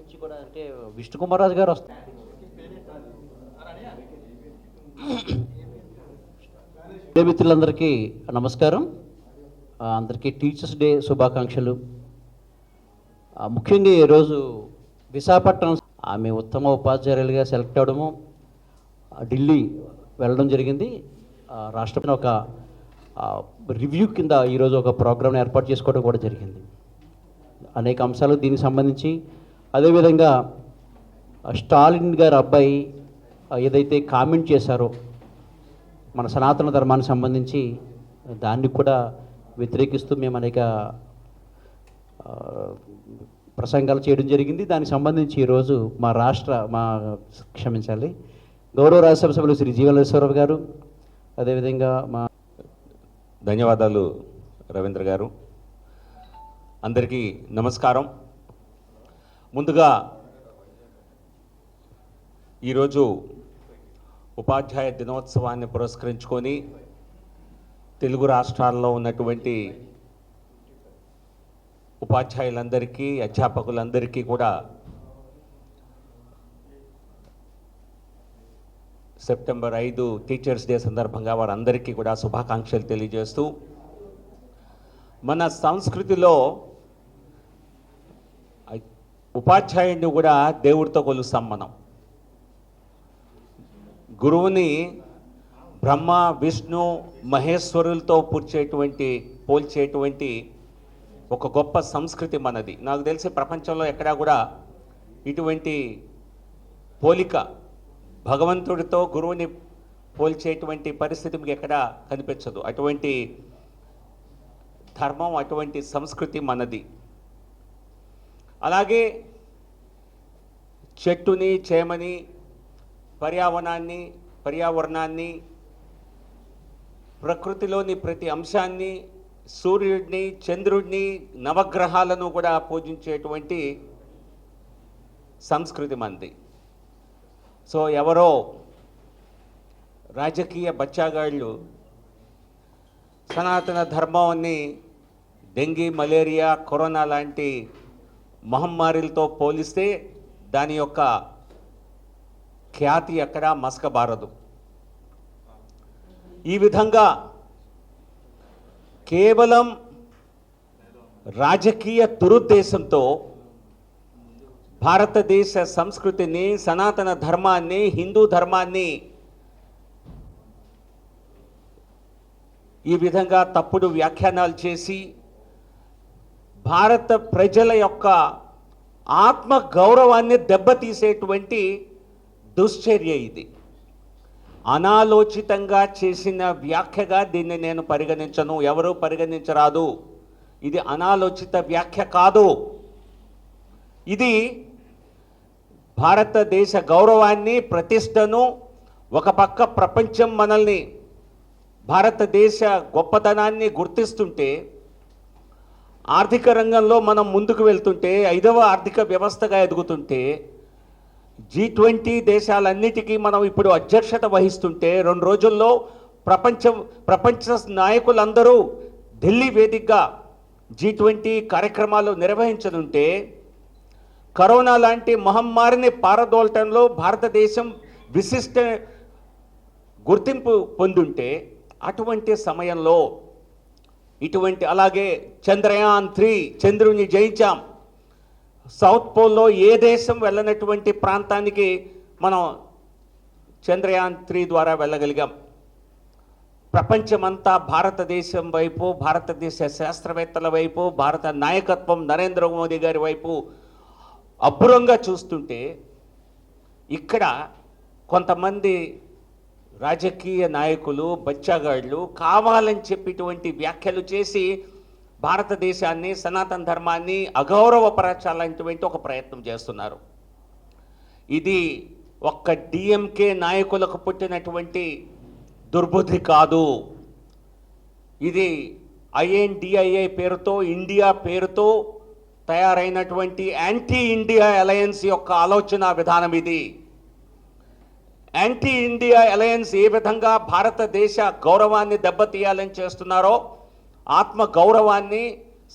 నుంచి కూడా అంటే విష్ణుకుమార్ రాజు గారు వస్తారు. మిత్రులందరికీ నమస్కారం. అందరికీ టీచర్స్ డే శుభాకాంక్షలు. ముఖ్యంగా ఈరోజు విశాఖపట్నం ఆమె ఉత్తమ ఉపాధ్యాయులుగా సెలెక్ట్ అవ్వడము, ఢిల్లీ వెళ్ళడం జరిగింది. రాష్ట్రపతి ఒక రివ్యూ కింద ఈరోజు ఒక ప్రోగ్రామ్ని ఏర్పాటు చేసుకోవడం కూడా జరిగింది. అనేక అంశాలు దీనికి సంబంధించి, అదేవిధంగా స్టాలిన్ గారి అబ్బాయి ఏదైతే కామెంట్ చేశారో మన సనాతన ధర్మానికి సంబంధించి, దాన్ని కూడా వ్యతిరేకిస్తూ మేము అనేక ప్రసంగాలు చేయడం జరిగింది. దానికి సంబంధించి ఈరోజు క్షమించాలి, గౌరవ రాజ్యసభ సభ్యులు శ్రీ జీవనరేశ్వరరావు గారు, అదేవిధంగా ధన్యవాదాలు రవీంద్ర గారు. అందరికీ నమస్కారం. ముందుగా ఈరోజు ఉపాధ్యాయ దినోత్సవాన్ని పురస్కరించుకొని తెలుగు రాష్ట్రాల్లో ఉన్నటువంటి ఉపాధ్యాయులందరికీ, అధ్యాపకులందరికీ కూడా సెప్టెంబర్ 5 టీచర్స్ డే సందర్భంగా వారందరికీ కూడా శుభాకాంక్షలు తెలియజేస్తూ, మన సంస్కృతిలో ఉపాధ్యాయుడిని కూడా దేవుడితో కొలుస్తాం మనం. గురువుని బ్రహ్మ, విష్ణు, మహేశ్వరులతో పోల్చేటువంటి ఒక గొప్ప సంస్కృతి మనది. నాకు తెలిసి ప్రపంచంలో ఎక్కడా కూడా ఇటువంటి పోలిక, భగవంతుడితో గురువుని పోల్చేటువంటి పరిస్థితి మీకు ఎక్కడా కనిపించదు. అటువంటి ధర్మం, అటువంటి సంస్కృతి మనది. అలాగే చెట్టుని, చేమని, పర్యావరణాన్ని, ప్రకృతిలోని ప్రతి అంశాన్ని, సూర్యుడిని, చంద్రుడిని, నవగ్రహాలను కూడా పూజించేటువంటి సంస్కృతి మనది. సో ఎవరో రాజకీయ బచ్చాగాళ్ళు సనాతన ధర్మాన్ని డెంగీ, మలేరియా, కరోనా లాంటి మహమ్మారిలతో పోలిస్తే దాని యొక్క ఖ్యాతి ఎక్కడా మసకబారదు. ఈ విధంగా కేవలం రాజకీయ దురుద్దేశంతో భారతదేశ సంస్కృతిని, సనాతన ధర్మాన్ని, హిందూ ధర్మాన్ని ఈ విధంగా తప్పుడు వ్యాఖ్యానాలు చేసి భారత ప్రజల యొక్క ఆత్మ గౌరవాన్ని దెబ్బతీసేటువంటి దుశ్చర్య ఇది. అనాలోచితంగా చేసిన వ్యాఖ్యగా దీన్ని నేను పరిగణించను, ఎవరూ పరిగణించరాదు. ఇది అనాలోచిత వ్యాఖ్య కాదు. ఇది భారతదేశ గౌరవాన్ని, ప్రతిష్టను, ఒక పక్క ప్రపంచం మనల్ని, భారతదేశ గొప్పతనాన్ని గుర్తిస్తుంటే, ఆర్థిక రంగంలో మనం ముందుకు వెళ్తుంటే, 5వ ఆర్థిక వ్యవస్థగా ఎదుగుతుంటే, G20 దేశాలన్నిటికీ మనం ఇప్పుడు అధ్యక్షత వహిస్తుంటే, 2 రోజుల్లో ప్రపంచ నాయకులందరూ ఢిల్లీ వేదికగా G20 కార్యక్రమాలు నిర్వహించనుంటే, కరోనా లాంటి మహమ్మారిని పారదోలటంలో భారతదేశం విశిష్ట గుర్తింపు పొందుంటే, అటువంటి సమయంలో అలాగే చంద్రయాన్ 3 చంద్రుని జయించాం. సౌత్ పోల్లో ఏ దేశం వెళ్ళనటువంటి ప్రాంతానికి మనం చంద్రయాన్ 3 ద్వారా వెళ్ళగలిగాం. ప్రపంచమంతా భారతదేశం వైపు, భారతదేశ శాస్త్రవేత్తల వైపు, భారత నాయకత్వం నరేంద్ర మోదీ గారి వైపు అబ్బురంగా చూస్తుంటే, ఇక్కడ కొంతమంది రాజకీయ నాయకులు, బచ్చాగాళ్ళు కావాలని చెప్పేటువంటి వ్యాఖ్యలు చేసి భారతదేశాన్ని, సనాతన ధర్మాన్ని అగౌరవపరచాలనేటువంటి ఒక ప్రయత్నం చేస్తున్నారు. ఇది ఒక్క డిఎంకే నాయకులకు పుట్టినటువంటి దుర్బుద్ధి కాదు. ఇది INDIA పేరుతో, ఇండియా పేరుతో తయారైనటువంటి యాంటీ ఇండియా అలయన్స్ యొక్క ఆలోచన విధానం ఇది. యాంటీ ఇండియా అలయన్స్ ఏ విధంగా భారతదేశ గౌరవాన్ని దెబ్బతీయాలని చేస్తున్నారో, ఆత్మ గౌరవాన్ని,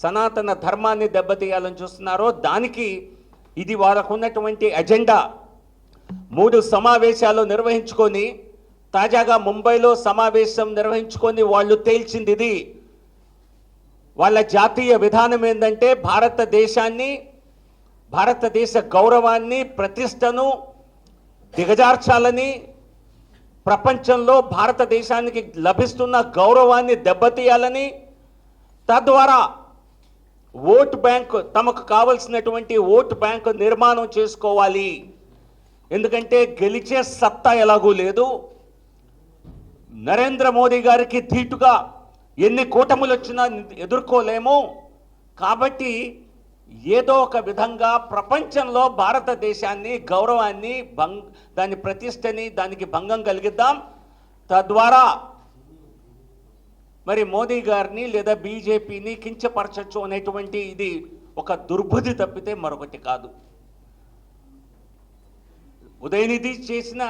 సనాతన ధర్మాన్ని దెబ్బతీయాలని చూస్తున్నారో, దానికి ఇది వాళ్ళకు ఉన్నటువంటి ఎజెండా. 3 సమావేశాలు నిర్వహించుకొని తాజాగా ముంబైలో సమావేశం నిర్వహించుకొని వాళ్ళు తేల్చింది ఇది. వాళ్ళ జాతీయ విధానం ఏంటంటే భారతదేశ గౌరవాన్ని, ప్రతిష్టను దిగజార్చాలని, ప్రపంచంలో భారతదేశానికి లభిస్తున్న గౌరవాన్ని దెబ్బతీయాలని, తద్వారా ఓటు బ్యాంకు, తమకు కావలసినటువంటి ఓటు బ్యాంకు నిర్మాణం చేసుకోవాలి. ఎందుకంటే గెలిచే సత్తా ఎలాగూ లేదు. నరేంద్ర మోదీ గారికి ధీటుగా ఎన్ని కూటములు వచ్చినా ఎదుర్కోలేము. కాబట్టి ఏదో ఒక విధంగా ప్రపంచంలో భారతదేశాన్ని, గౌరవాన్ని, దాని ప్రతిష్టని, దానికి భంగం కలిగిద్దాం. తద్వారా మరి మోదీ గారిని లేదా బీజేపీని కించపరచచ్చు అనేటువంటి ఇది ఒక దుర్బుద్ధి తప్పితే మరొకటి కాదు. ఉదయనిధి చేసిన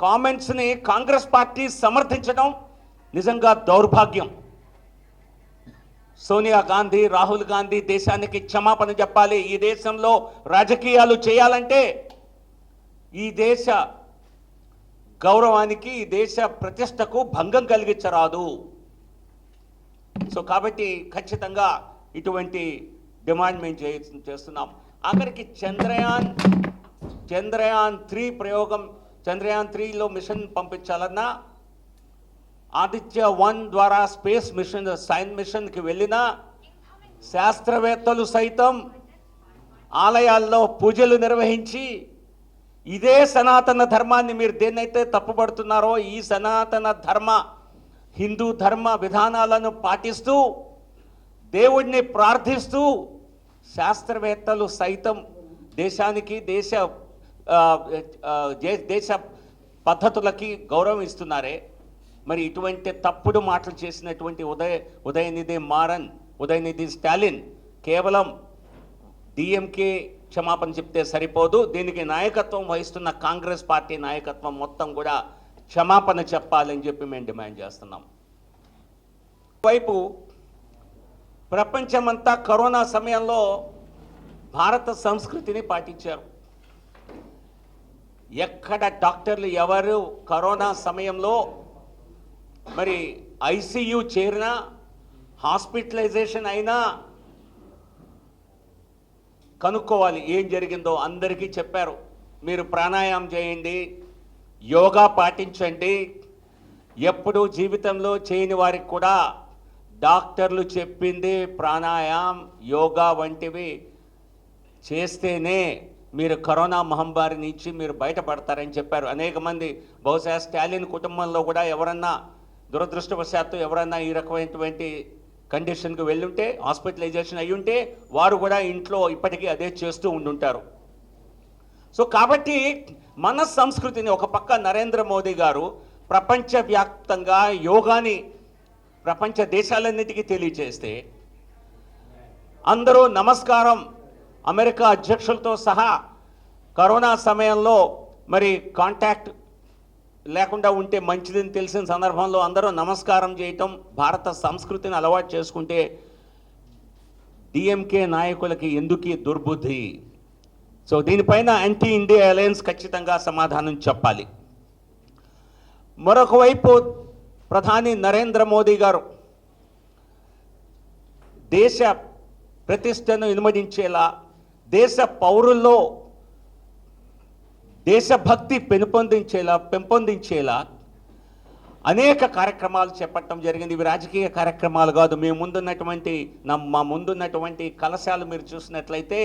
కామెంట్స్ని కాంగ్రెస్ పార్టీ సమర్థించడం నిజంగా దౌర్భాగ్యం. సోనియా గాంధీ, రాహుల్ గాంధీ దేశానికి క్షమాపణ చెప్పాలి. ఈ దేశంలో రాజకీయాలు చేయాలంటే ఈ దేశ గౌరవానికి, ఈ దేశ ప్రతిష్టకు భంగం కలిగించరాదు. సో కాబట్టి ఖచ్చితంగా ఇటువంటి డిమాండ్ మేము చేస్తున్నాం. ఆఖరికి చంద్రయాన్ 3 ప్రయోగం, చంద్రయాన్ 3లో మిషన్ పంపించాలన్నా, ఆదిత్య 1 ద్వారా స్పేస్ మిషన్, సైన్స్ మిషన్కి వెళ్ళిన శాస్త్రవేత్తలు సైతం ఆలయాల్లో పూజలు నిర్వహించి ఇదే సనాతన ధర్మాన్ని, మీరు దేన్నైతే తప్పుపడుతున్నారో ఈ సనాతన హిందూ ధర్మ విధానాలను పాటిస్తూ, దేవుడిని ప్రార్థిస్తూ శాస్త్రవేత్తలు సైతం దేశానికి, దేశ పద్ధతులకి గౌరవం ఇస్తున్నారే. మరి ఇటువంటి తప్పుడు మాటలు చేసినటువంటి ఉదయనిధి స్టాలిన్ కేవలం డిఎంకే క్షమాపణ చెప్తే సరిపోదు. దీనికి నాయకత్వం వహిస్తున్న కాంగ్రెస్ పార్టీ నాయకత్వం మొత్తం కూడా క్షమాపణ చెప్పాలని చెప్పి మేము డిమాండ్ చేస్తున్నాం. వైపు ప్రపంచమంతా కరోనా సమయంలో భారత సంస్కృతిని పాటించారు. ఎక్కడ డాక్టర్లు ఎవరు కరోనా సమయంలో మరి ఐసీయూ చేరినా, హాస్పిటలైజేషన్ అయినా కనుక్కోవాలి ఏం జరిగిందో. అందరికీ చెప్పారు, మీరు ప్రాణాయామం చేయండి, యోగా పాటించండి. ఎప్పుడూ జీవితంలో చేయని వారికి కూడా డాక్టర్లు చెప్పింది ప్రాణాయామం, యోగా వంటివి చేస్తేనే మీరు కరోనా మహమ్మారి నుంచి మీరు బయటపడతారని చెప్పారు. అనేక మంది, బహుశా స్టాలిన్ కుటుంబంలో కూడా ఎవరన్నా దురదృష్టవశాత్తు ఎవరన్నా ఈ రకమైనటువంటి కండిషన్కి వెళ్ళుంటే, హాస్పిటలైజేషన్ అయ్యి ఉంటే, వారు కూడా ఇంట్లో ఇప్పటికీ అదే చేస్తూ ఉండుంటారు. సో కాబట్టి మన సంస్కృతిని ఒక పక్క నరేంద్ర మోదీ గారు ప్రపంచవ్యాప్తంగా యోగాని ప్రపంచ దేశాలన్నిటికీ తెలియజేస్తే, అందరూ నమస్కారం అమెరికా అధ్యక్షులతో సహా కరోనా సమయంలో మరి కాంటాక్ట్ లేకుండా ఉంటే మంచిదని తెలిసిన సందర్భంలో అందరూ నమస్కారం చేయటం, భారత సంస్కృతిని అలవాటు చేసుకుంటే డిఎంకే నాయకులకి ఎందుకు దుర్బుద్ధి? సో దీనిపైన యాంటీ ఇండియా అలయన్స్ ఖచ్చితంగా సమాధానం చెప్పాలి. మరొక వైపు ప్రధాని నరేంద్ర మోదీ గారు దేశ ప్రతిష్టను ఇనుమడించేలా, దేశ పౌరుల్లో దేశభక్తి పెంపొందించేలా అనేక కార్యక్రమాలు చేపట్టడం జరిగింది. ఇవి రాజకీయ కార్యక్రమాలు కాదు. మా ముందున్నటువంటి కలశాలు మీరు చూసినట్లయితే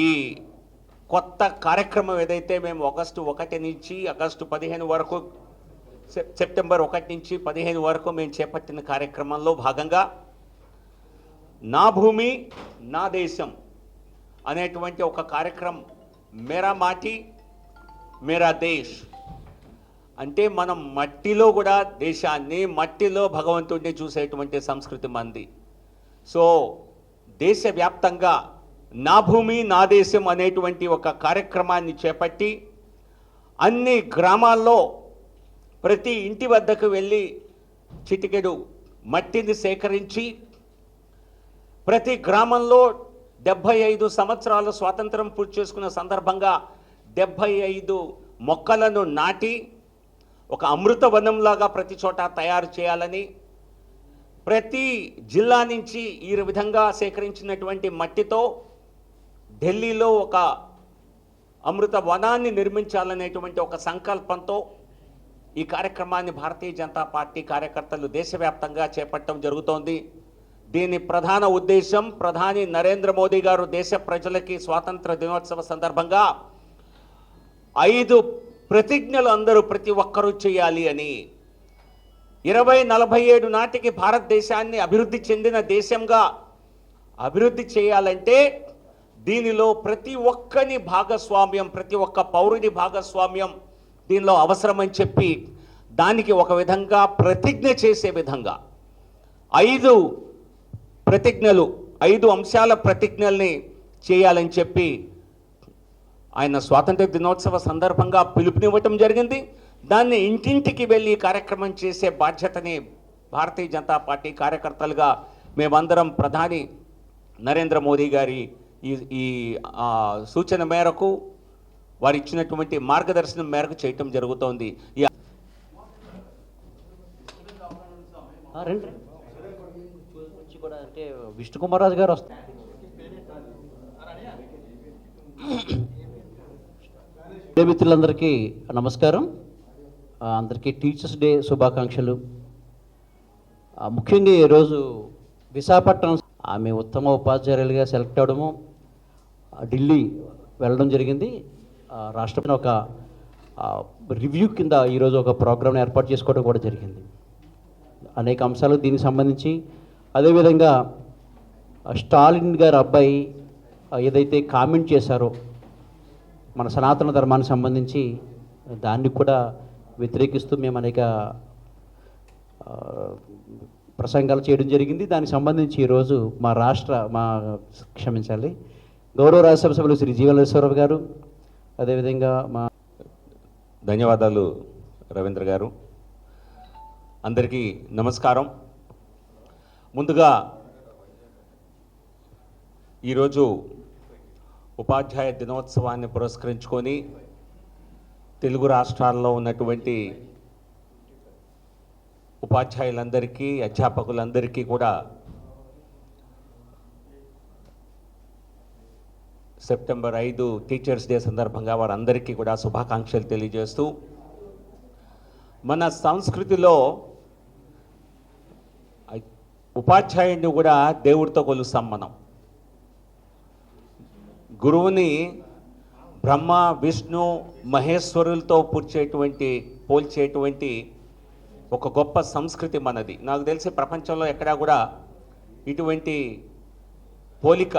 ఈ కొత్త కార్యక్రమం ఏదైతే మేము ఆగస్టు 1 నుంచి ఆగస్టు 15 వరకు, సెప్టెంబర్ 1 నుంచి 15 వరకు మేము చేపట్టిన కార్యక్రమంలో భాగంగా నా భూమి నా దేశం అనేటువంటి ఒక కార్యక్రమం, మేరా మాటి మేరా దేశ్ అంటే మనం మట్టిలో కూడా దేశాన్ని, మట్టిలో భగవంతుడిని చూసేటువంటి సంస్కృతి మంది. సో దేశవ్యాప్తంగా నా భూమి నా దేశం అనేటువంటి ఒక కార్యక్రమాన్ని చేపట్టి అన్ని గ్రామాల్లో ప్రతి ఇంటి వద్దకు వెళ్ళి చిటికెడు మట్టిని సేకరించి ప్రతి గ్రామంలో 75 సంవత్సరాలు స్వాతంత్రం పూర్తి చేసుకున్న సందర్భంగా 75 మొక్కలను నాటి ఒక అమృతవనంలాగా ప్రతి చోట తయారు చేయాలని, ప్రతి జిల్లా నుంచి ఈ విధంగా సేకరించినటువంటి మట్టితో ఢిల్లీలో ఒక అమృత వనాన్ని నిర్మించాలనేటువంటి ఒక సంకల్పంతో ఈ కార్యక్రమాన్ని భారతీయ జనతా పార్టీ కార్యకర్తలు దేశవ్యాప్తంగా చేపట్టడం జరుగుతోంది. దీని ప్రధాన ఉద్దేశం, ప్రధాని నరేంద్ర మోదీ గారు దేశ ప్రజలకి స్వాతంత్ర దినోత్సవ సందర్భంగా 5 ప్రతిజ్ఞలు అందరూ ప్రతి ఒక్కరూ చేయాలి అని. 2047 నాటికి భారతదేశాన్ని అభివృద్ధి చెందిన దేశంగా అభివృద్ధి చేయాలంటే దీనిలో ప్రతి ఒక్కని భాగస్వామ్యం, ప్రతి ఒక్క పౌరుడి భాగస్వామ్యం దీనిలో అవసరమని చెప్పి దానికి ఒక విధంగా ప్రతిజ్ఞ చేసే విధంగా 5 ప్రతిజ్ఞలు, 5 అంశాల ప్రతిజ్ఞల్ని చేయాలని చెప్పి ఆయన స్వాతంత్ర దినోత్సవ సందర్భంగా పిలుపునివ్వటం జరిగింది. దాన్ని ఇంటింటికి వెళ్ళి కార్యక్రమం చేసే బాధ్యతని భారతీయ జనతా పార్టీ కార్యకర్తలుగా మేమందరం ప్రధాని నరేంద్ర మోదీ గారి ఈ సూచన మేరకు, వారు ఇచ్చినటువంటి మార్గదర్శనం మేరకు చేయటం జరుగుతోంది. రండి నుంచి కూడా అంటే విష్ణుకుమార్ రాజు గారు వస్తారు. మిత్రులందరికీ నమస్కారం. అందరికీ టీచర్స్ డే శుభాకాంక్షలు. ముఖ్యంగా ఈరోజు విశాఖపట్నం ఆమె ఉత్తమ ఉపాధ్యాయులుగా సెలెక్ట్ అవడము, ఢిల్లీ వెళ్ళడం జరిగింది. రాష్ట్రపతి ఒక రివ్యూ కింద ఈరోజు ఒక ప్రోగ్రామ్ని ఏర్పాటు చేసుకోవడం కూడా జరిగింది. అనేక అంశాలు దీనికి సంబంధించి, అదేవిధంగా స్టాలిన్ గారి అబ్బాయి ఏదైతే కామెంట్ చేశారో మన సనాతన ధర్మానికి సంబంధించి, దాన్ని కూడా వ్యతిరేకిస్తూ మేము అనేక ప్రసంగాలు చేయడం జరిగింది. దానికి సంబంధించి ఈరోజు క్షమించాలి, గౌరవ రాజ్యసభ సభ్యులు శ్రీ జీవనేశ్వరరావు గారు, అదేవిధంగా ధన్యవాదాలు రవీంద్ర గారు. అందరికీ నమస్కారం. ముందుగా ఈరోజు ఉపాధ్యాయ దినోత్సవాన్ని పురస్కరించుకొని తెలుగు రాష్ట్రాల్లో ఉన్నటువంటి ఉపాధ్యాయులందరికీ, అధ్యాపకులందరికీ కూడా సెప్టెంబర్ 5 టీచర్స్ డే సందర్భంగా వారందరికీ కూడా శుభాకాంక్షలు తెలియజేస్తూ, మన సంస్కృతిలో ఉపాధ్యాయుడిని కూడా దేవుడితో కొలుస్తాం మనం. గురువుని బ్రహ్మ, విష్ణు, మహేశ్వరులతో పోల్చేటువంటి ఒక గొప్ప సంస్కృతి మనది. నాకు తెలిసి ప్రపంచంలో ఎక్కడా కూడా ఇటువంటి పోలిక,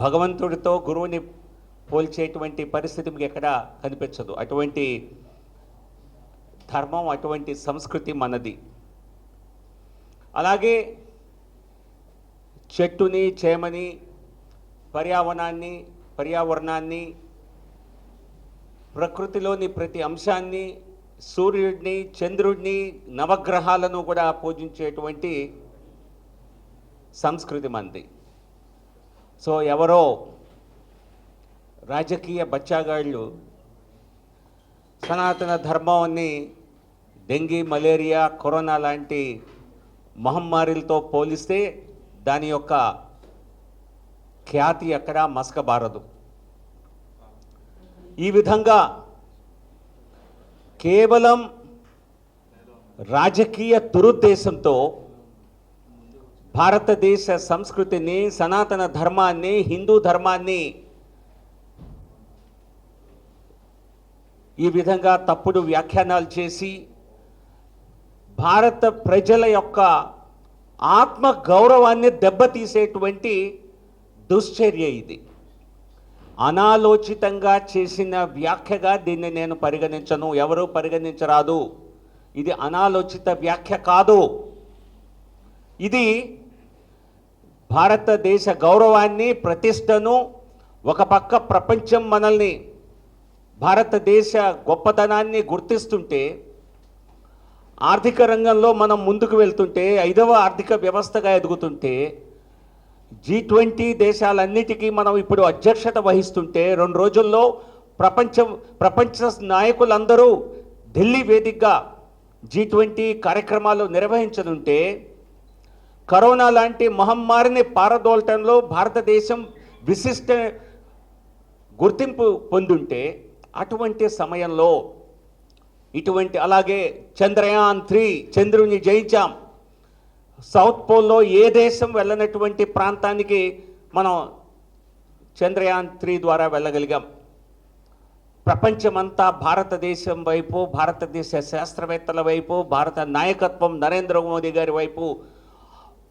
భగవంతుడితో గురువుని పోల్చేటువంటి పరిస్థితి మీకు ఎక్కడా కనిపించదు. అటువంటి ధర్మం, అటువంటి సంస్కృతి మనది. అలాగే చెట్టుని, చేమని, పర్యావరణాన్ని, ప్రకృతిలోని ప్రతి అంశాన్ని, సూర్యుడిని, చంద్రుడిని, నవగ్రహాలను కూడా పూజించేటువంటి సంస్కృతి మనది. సో ఎవరో రాజకీయ బచ్చాగాళ్ళు సనాతన ధర్మాన్ని డెంగీ, మలేరియా, కరోనా లాంటి మహమ్మారిలతో పోలిస్తే దాని యొక్క ఖ్యాతి ఎక్కడా మసకబారదు. ఈ విధంగా కేవలం రాజకీయ దురుద్దేశంతో భారతదేశ సంస్కృతిని, సనాతన ధర్మాన్ని, హిందూ ధర్మాన్ని ఈ విధంగా తప్పుడు వ్యాఖ్యానాలు చేసి భారత ప్రజల యొక్క ఆత్మ గౌరవాన్ని దెబ్బతీసేటువంటి దుశ్చర్య ఇది. అనాలోచితంగా చేసిన వ్యాఖ్యగా దీన్ని నేను పరిగణించను, ఎవరూ పరిగణించరాదు. ఇది అనాలోచిత వ్యాఖ్య కాదు. ఇది భారతదేశ గౌరవాన్ని, ప్రతిష్టను, ఒక పక్క ప్రపంచం మనల్ని, భారతదేశ గొప్పతనాన్ని గుర్తిస్తుంటే, ఆర్థిక రంగంలో మనం ముందుకు వెళ్తుంటే, 5వ ఆర్థిక వ్యవస్థగా ఎదుగుతుంటే, G20 దేశాలన్నిటికీ మనం ఇప్పుడు అధ్యక్షత వహిస్తుంటే 2 రోజుల్లో ప్రపంచ నాయకులందరూ ఢిల్లీ వేదికగా G20 కార్యక్రమాలు నిర్వహించనుంటే కరోనా లాంటి మహమ్మారిని పారదోలటంలో భారతదేశం విశిష్ట గుర్తింపు పొందుంటే అటువంటి సమయంలో ఇటువంటి అలాగే చంద్రయాన్-3 చంద్రుని జయించాం. సౌత్ పోల్లో ఏ దేశం వెళ్ళనటువంటి ప్రాంతానికి మనం చంద్రయాన్-3 ద్వారా వెళ్ళగలిగాం. ప్రపంచమంతా భారతదేశం వైపు, భారతదేశ శాస్త్రవేత్తల వైపు, భారత నాయకత్వం నరేంద్ర మోదీ గారి వైపు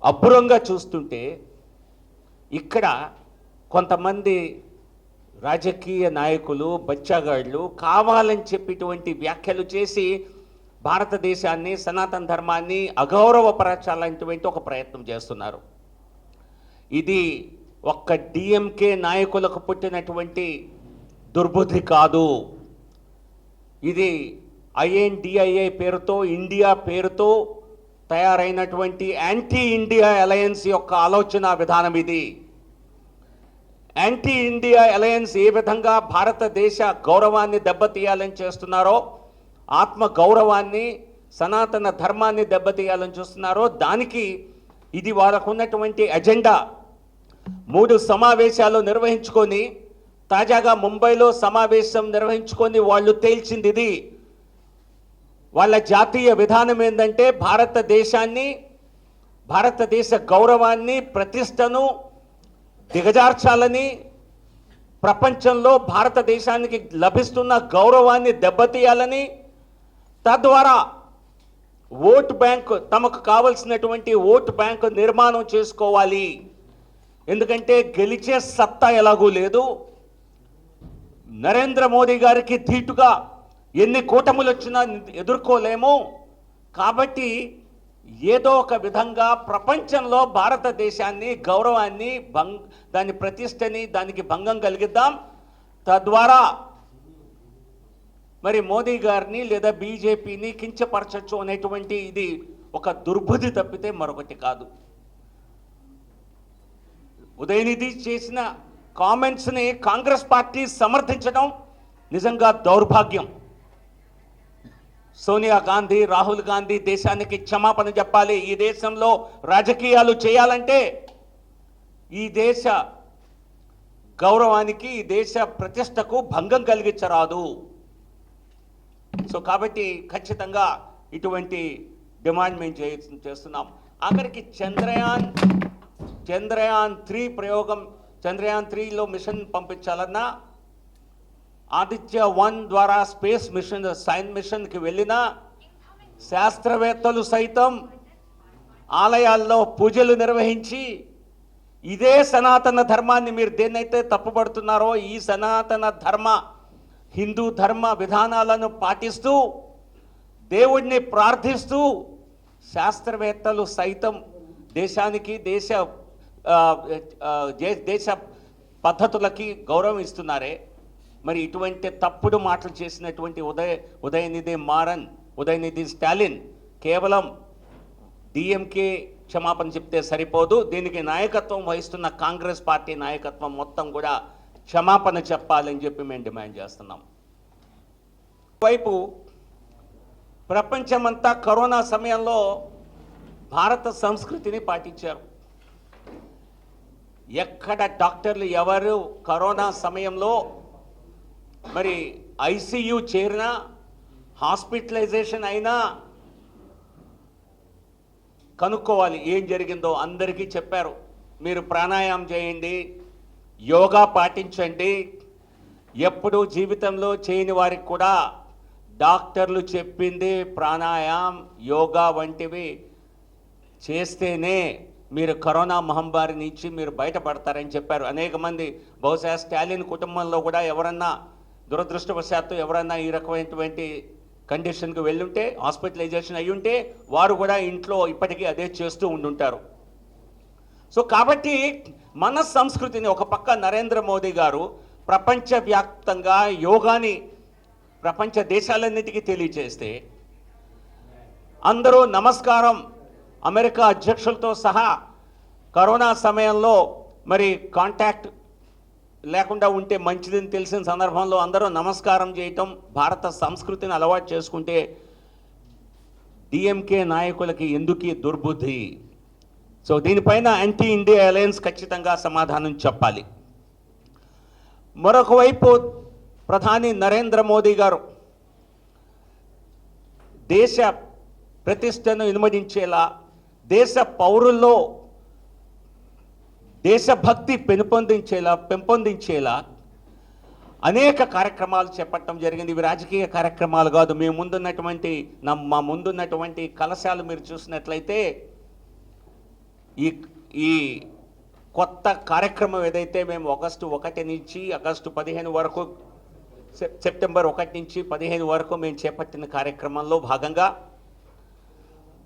అబ్బురంగా చూస్తుంటే ఇక్కడ కొంతమంది రాజకీయ నాయకులు బచ్చాగాళ్ళు కావాలని చెప్పేటువంటి వ్యాఖ్యలు చేసి భారతదేశాన్ని సనాతన ధర్మాన్ని అగౌరవపరచాలనేటువంటి ఒక ప్రయత్నం చేస్తున్నారు. ఇది ఒక్క డిఎంకే నాయకులకు పుట్టినటువంటి దుర్బుద్ధి కాదు. ఇది ఐఎన్డిఐఏ పేరుతో ఇండియా పేరుతో తయారైనటువంటి యాంటీ ఇండియా అలయన్స్ యొక్క ఆలోచన విధానం ఇది. యాంటీ ఇండియా అలయన్స్ ఏ విధంగా భారతదేశ గౌరవాన్ని దెబ్బతీయాలని చేస్తున్నారో, ఆత్మ గౌరవాన్ని సనాతన ధర్మాన్ని దెబ్బతీయాలని చూస్తున్నారో దానికి ఇది వాళ్ళకు ఉన్నటువంటి ఎజెండా. 3 సమావేశాలు నిర్వహించుకొని తాజాగా ముంబైలో సమావేశం నిర్వహించుకొని వాళ్ళు తేల్చింది ఇది. వాళ్ళ జాతీయ విధానం ఏంటంటే భారతదేశాన్ని, భారతదేశ గౌరవాన్ని, ప్రతిష్టను దిగజార్చాలని, ప్రపంచంలో భారతదేశానికి లభిస్తున్న గౌరవాన్ని దెబ్బతీయాలని, తద్వారా ఓట్ బ్యాంక్, తమకు కావలసినటువంటి ఓట్ బ్యాంక్ నిర్మాణం చేసుకోవాలి. ఎందుకంటే గెలిచే సత్తా ఎలాగూ లేదు. నరేంద్ర మోదీ గారికి ధీటుగా ఎన్ని కూటములు వచ్చినా ఎదుర్కోలేము. కాబట్టి ఏదో ఒక విధంగా ప్రపంచంలో భారతదేశాన్ని, గౌరవాన్ని, దాని ప్రతిష్టని, దానికి భంగం కలిగిద్దాం. తద్వారా మరి మోదీ గారిని లేదా బీజేపీని కించపరచచ్చు అనేటువంటి ఇది ఒక దుర్బుద్ధి తప్పితే మరొకటి కాదు. ఉదయనిధి చేసిన కామెంట్స్ని కాంగ్రెస్ పార్టీ సమర్థించడం నిజంగా దౌర్భాగ్యం. సోనియా గాంధీ, రాహుల్ గాంధీ దేశానికి క్షమాపణ చెప్పాలి. ఈ దేశంలో రాజకీయాలు చేయాలంటే ఈ దేశ గౌరవానికి, ఈ దేశ ప్రతిష్టకు భంగం కలిగించరాదు. సో కాబట్టి ఖచ్చితంగా ఇటువంటి డిమాండ్ మేము చేస్తున్నాం. ఆఖరికి చంద్రయాన్-3 ప్రయోగం, చంద్రయాన్-3లో మిషన్ పంపించాలన్నా, ఆదిత్య-1 ద్వారా స్పేస్ మిషన్, సైన్స్ మిషన్కి వెళ్ళిన శాస్త్రవేత్తలు సైతం ఆలయాల్లో పూజలు నిర్వహించి ఇదే సనాతన ధర్మాన్ని, మీరు దేన్నైతే తప్పుపడుతున్నారో ఈ సనాతన ధర్మ, హిందూ ధర్మ విధానాలను పాటిస్తూ దేవుడిని ప్రార్థిస్తూ శాస్త్రవేత్తలు సైతం దేశానికి, దేశ పద్ధతులకి గౌరవం ఇస్తున్నారే. మరి ఇటువంటి తప్పుడు మాటలు చేసినటువంటి ఉదయనిధి స్టాలిన్ కేవలం డిఎంకే క్షమాపణ చెప్తే సరిపోదు. దీనికి నాయకత్వం వహిస్తున్న కాంగ్రెస్ పార్టీ నాయకత్వం మొత్తం కూడా క్షమాపణ చెప్పాలని చెప్పి మేము డిమాండ్ చేస్తున్నాం. వైపు ప్రపంచమంతా కరోనా సమయంలో భారత సంస్కృతిని పాటించారు. ఎక్కడ డాక్టర్లు ఎవరు కరోనా సమయంలో మరి ఐసీయూ చేరినా, హాస్పిటలైజేషన్ అయినా కనుక్కోవాలి ఏం జరిగిందో. అందరికీ చెప్పారు, మీరు ప్రాణాయామం చేయండి, యోగా పాటించండి. ఎప్పుడూ జీవితంలో చేయని వారికి కూడా డాక్టర్లు చెప్పింది ప్రాణాయామం, యోగా వంటివి చేస్తేనే మీరు కరోనా మహమ్మారి నుంచి మీరు బయటపడతారని చెప్పారు. అనేక మంది, బహుశా స్టాలిన్ కుటుంబంలో కూడా ఎవరన్నా దురదృష్టవశాత్తు ఎవరన్నా ఈ రకమైనటువంటి కండిషన్కి వెళ్ళుంటే, హాస్పిటలైజేషన్ అయ్యి ఉంటే వారు కూడా ఇంట్లో ఇప్పటికీ అదే చేస్తూ ఉండుంటారు. సో కాబట్టి మన సంస్కృతిని ఒక పక్క నరేంద్ర మోదీ గారు ప్రపంచవ్యాప్తంగా యోగాని ప్రపంచ దేశాలన్నిటికీ తెలియజేస్తే అందరూ నమస్కారం, అమెరికా అధ్యక్షులతో సహా కరోనా సమయంలో మరి కాంటాక్ట్ లేకుండా ఉంటే మంచిదని తెలిసిన సందర్భంలో అందరూ నమస్కారం చేయటం, భారత సంస్కృతిని అలవాటు చేసుకుంటే డిఎంకే నాయకులకి ఎందుకు ఈ దుర్బుద్ధి? సో దీనిపైన యాంటీ ఇండియా అలయన్స్ ఖచ్చితంగా సమాధానం చెప్పాలి. మరొక వైపు ప్రధాని నరేంద్ర మోదీ గారు దేశ ప్రతిష్టను ఇనుమడించేలా, దేశ పౌరుల్లో దేశభక్తి పెంపొందించేలా అనేక కార్యక్రమాలు చేపట్టడం జరిగింది. ఇవి రాజకీయ కార్యక్రమాలు కాదు. మా ముందున్నటువంటి కలశాలు మీరు చూసినట్లయితే ఈ కొత్త కార్యక్రమం ఏదైతే మేము ఆగస్టు 1 నుంచి ఆగస్టు 15 వరకు, సెప్టెంబర్ 1 నుంచి 15 వరకు మేము చేపట్టిన కార్యక్రమంలో భాగంగా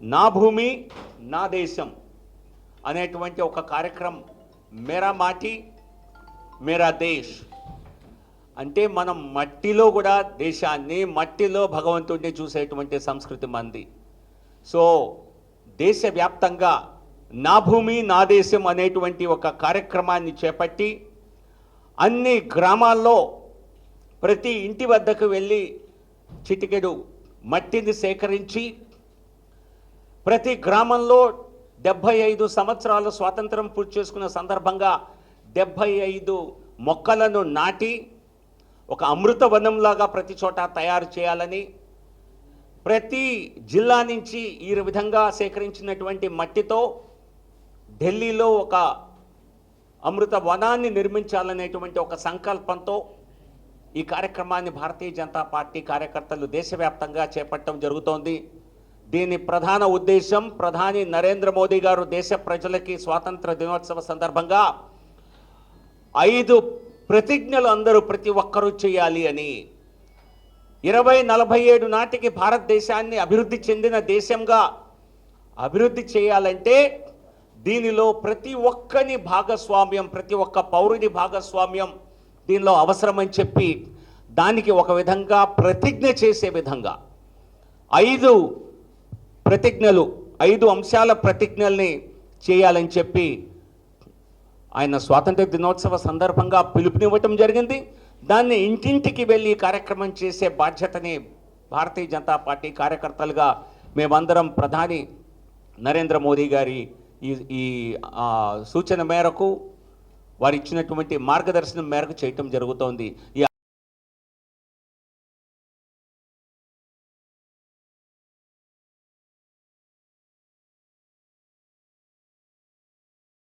నా భూమి నా దేశం అనేటువంటి ఒక కార్యక్రమం, మేరా మాటి మేరా దేశ్, అంటే మనం మట్టిలో కూడా దేశాన్ని, మట్టిలో భగవంతుడిని చూసేటువంటి సంస్కృతి మంది. సో దేశవ్యాప్తంగా నా భూమి నా దేశం అనేటువంటి ఒక కార్యక్రమాన్ని చేపట్టి అన్ని గ్రామాల్లో ప్రతి ఇంటి వద్దకు వెళ్ళి చిటికెడు మట్టిని సేకరించి ప్రతి గ్రామంలో 75 సంవత్సరాలు స్వాతంత్రం పూర్తి చేసుకున్న సందర్భంగా 75 మొక్కలను నాటి ఒక అమృతవనంలాగా ప్రతి చోట తయారు చేయాలని, ప్రతి జిల్లా నుంచి ఈ విధంగా సేకరించినటువంటి మట్టితో ఢిల్లీలో ఒక అమృత వనాన్ని నిర్మించాలనేటువంటి ఒక సంకల్పంతో ఈ కార్యక్రమాన్ని భారతీయ జనతా పార్టీ కార్యకర్తలు దేశవ్యాప్తంగా చేపట్టడం జరుగుతోంది. దీని ప్రధాన ఉద్దేశం, ప్రధాని నరేంద్ర మోదీ గారు దేశ ప్రజలకి స్వాతంత్ర దినోత్సవ సందర్భంగా 5 ప్రతిజ్ఞలు అందరూ ప్రతి ఒక్కరూ చేయాలి అని. 2047 నాటికి భారతదేశాన్ని అభివృద్ధి చెందిన దేశంగా అభివృద్ధి చేయాలంటే దీనిలో ప్రతి ఒక్కని భాగస్వామ్యం, ప్రతి ఒక్క పౌరుని భాగస్వామ్యం దీనిలో అవసరమని చెప్పి దానికి ఒక విధంగా ప్రతిజ్ఞ చేసే విధంగా 5 ప్రతిజ్ఞలు, 5 అంశాల ప్రతిజ్ఞల్ని చేయాలని చెప్పి ఆయన స్వాతంత్ర దినోత్సవ సందర్భంగా పిలుపునివ్వటం జరిగింది. దాన్ని ఇంటింటికి వెళ్ళి కార్యక్రమం చేసే బాధ్యతని భారతీయ జనతా పార్టీ కార్యకర్తలుగా మేమందరం ప్రధాని నరేంద్ర మోదీ గారి ఈ సూచన మేరకు, వారు ఇచ్చినటువంటి మార్గదర్శనం మేరకు చేయటం జరుగుతోంది.